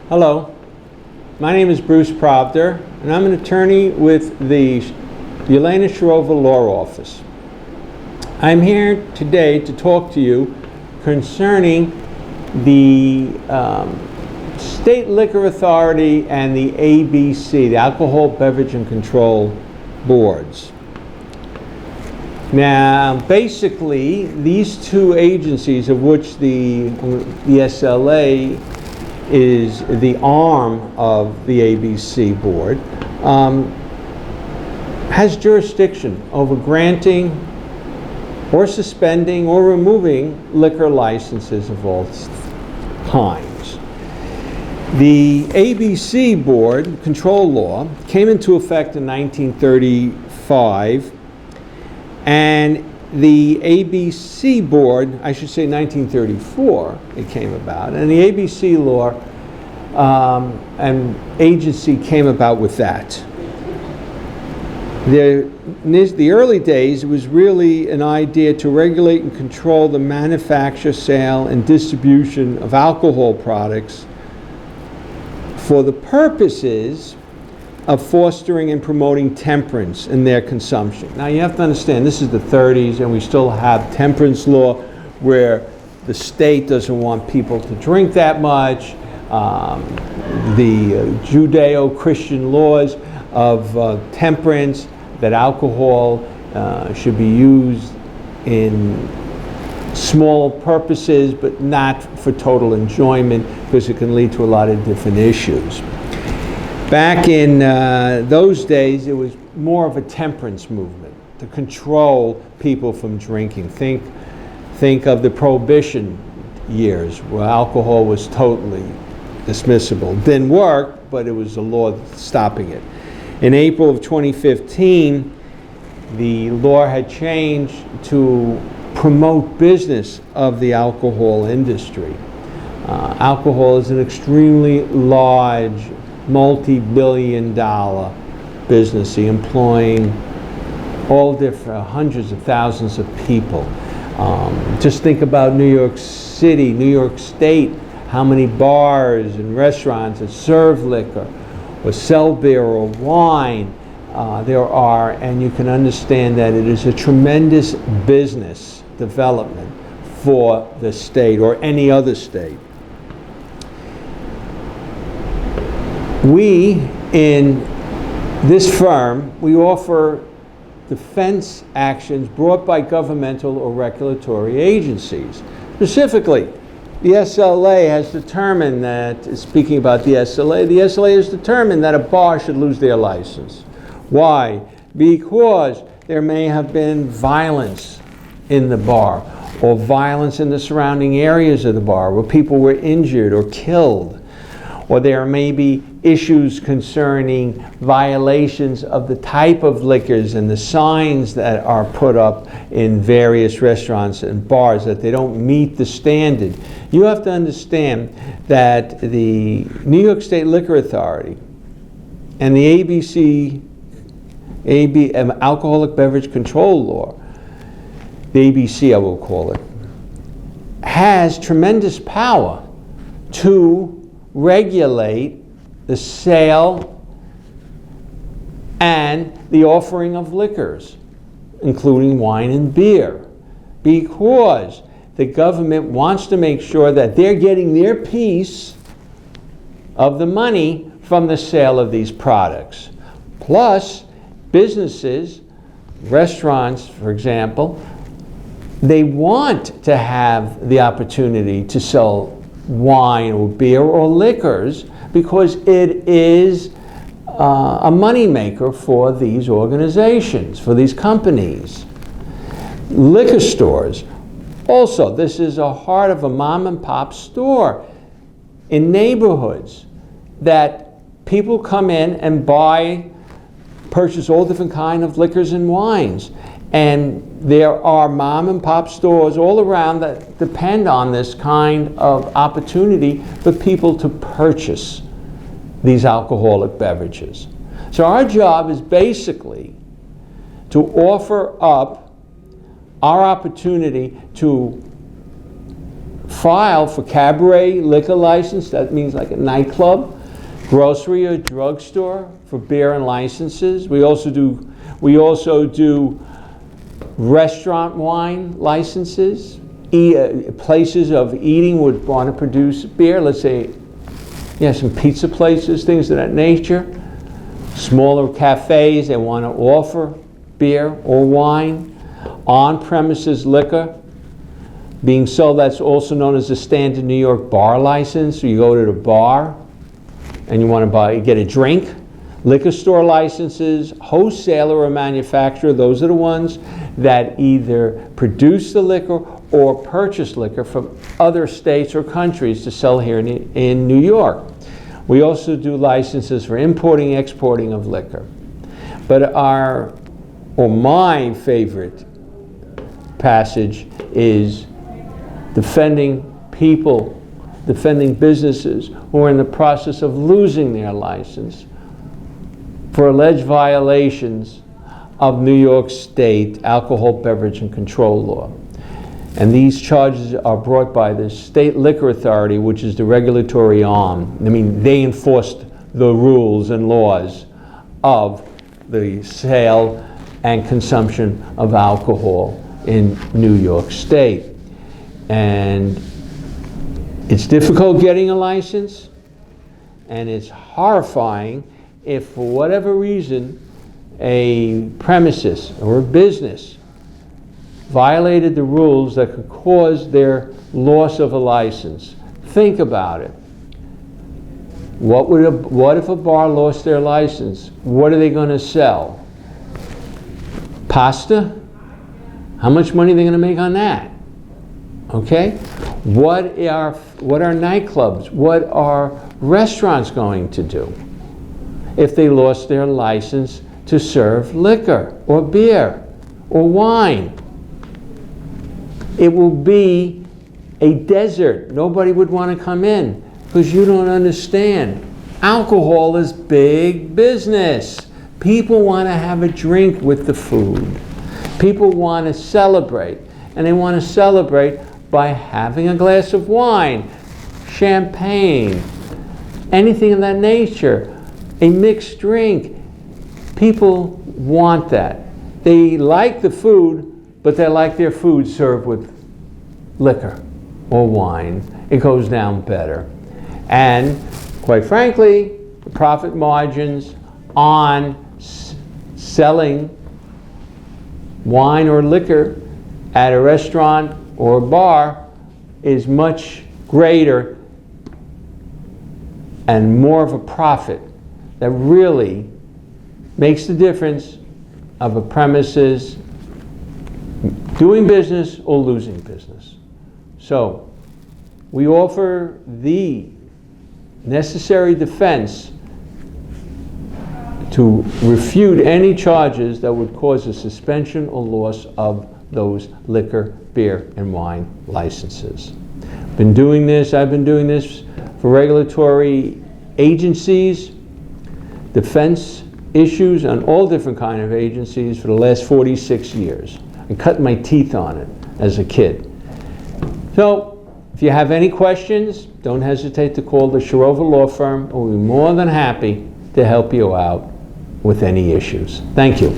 Hello, my name is Bruce Provda, and I'm an attorney with the Yelena Shirova Law Office. I'm here today to talk to you concerning the State Liquor Authority and the ABC, the Alcohol Beverage and Control Boards. Now, basically, these two agencies, of which the SLA is the arm of the ABC board, has jurisdiction over granting or suspending or removing liquor licenses of all kinds. The ABC board control law came into effect in 1935, and the ABC board, I should say 1934, it came about, and the ABC law and agency came about with that. In the early days, it was really an idea to regulate and control the manufacture, sale, and distribution of alcohol products for the purposes of fostering and promoting temperance in their consumption. Now you have to understand, this is the 30s and we still have temperance law where the state doesn't want people to drink that much. The Judeo-Christian laws of temperance, that alcohol should be used in small purposes but not for total enjoyment, because it can lead to a lot of different issues. Back in those days, it was more of a temperance movement to control people from drinking. Think of the Prohibition years, where alcohol was totally dismissible. Didn't work, but it was a law stopping it. In April of 2015, the law had changed to promote business of the alcohol industry. Alcohol is an extremely large, multi-billion-dollar business, employing all different hundreds of thousands of people. Just think about New York City, New York State, how many bars and restaurants that serve liquor or sell beer or wine there are, and you can understand that it is a tremendous business development for the state or any other state. We, in this firm, we offer defense actions brought by governmental or regulatory agencies. Specifically, the SLA has determined that, speaking about the SLA has determined that a bar should lose their license. Why? Because there may have been violence in the bar, or violence in the surrounding areas of the bar where people were injured or killed. Or there may be issues concerning violations of the type of liquors and the signs that are put up in various restaurants and bars, that they don't meet the standard. You have to understand that the New York State Liquor Authority and the Alcoholic Beverage Control Law, the ABC I will call it, has tremendous power to regulate the sale and the offering of liquors, including wine and beer, because the government wants to make sure that they're getting their piece of the money from the sale of these products. Plus, businesses, restaurants, for example, they want to have the opportunity to sell wine or beer or liquors because it is a moneymaker for these organizations, for these companies. Liquor stores, also, this is a heart of a mom and pop store in neighborhoods that people come in and purchase all different kinds of liquors and wines. And there are mom and pop stores all around that depend on this kind of opportunity for people to purchase these alcoholic beverages. So our job is basically to offer up our opportunity to file for cabaret liquor license, that means like a nightclub, grocery or drugstore for beer and licenses. We also do restaurant wine licenses. Places of eating would want to produce beer. Let's say, some pizza places, things of that nature. Smaller cafes, they want to offer beer or wine. On-premises liquor being sold, that's also known as a standard New York bar license. So you go to the bar and you want to get a drink. Liquor store licenses, wholesaler or manufacturer, those are the ones that either produce the liquor or purchase liquor from other states or countries to sell here in New York. We also do licenses for importing, exporting of liquor. But my favorite passage is defending people, defending businesses who are in the process of losing their license for alleged violations of New York State alcohol beverage and control law. And these charges are brought by the State Liquor Authority, which is the regulatory arm. I mean, they enforced the rules and laws of the sale and consumption of alcohol in New York State. And it's difficult getting a license, and it's horrifying if for whatever reason a premises or a business violated the rules that could cause their loss of a license. Think about it. What if a bar lost their license? What are they going to sell? Pasta? How much money are they going to make on that? Okay? What are nightclubs? What are restaurants going to do if they lost their license to serve liquor or beer or wine? It will be a desert. Nobody would want to come in because you don't understand. Alcohol is big business. People want to have a drink with the food. People want to celebrate, and they want to celebrate by having a glass of wine, champagne, anything of that nature, a mixed drink. People want that. They like the food, but they like their food served with liquor or wine. It goes down better. And quite frankly, the profit margins on selling wine or liquor at a restaurant or a bar is much greater and more of a profit that really makes the difference of a premises doing business or losing business. So we offer the necessary defense to refute any charges that would cause a suspension or loss of those liquor, beer, and wine licenses. I've been doing this for regulatory agencies, defense issues on all different kind of agencies for the last 46 years. I cut my teeth on it as a kid. So, if you have any questions, don't hesitate to call the Shirova Law Firm. We'll be more than happy to help you out with any issues. Thank you.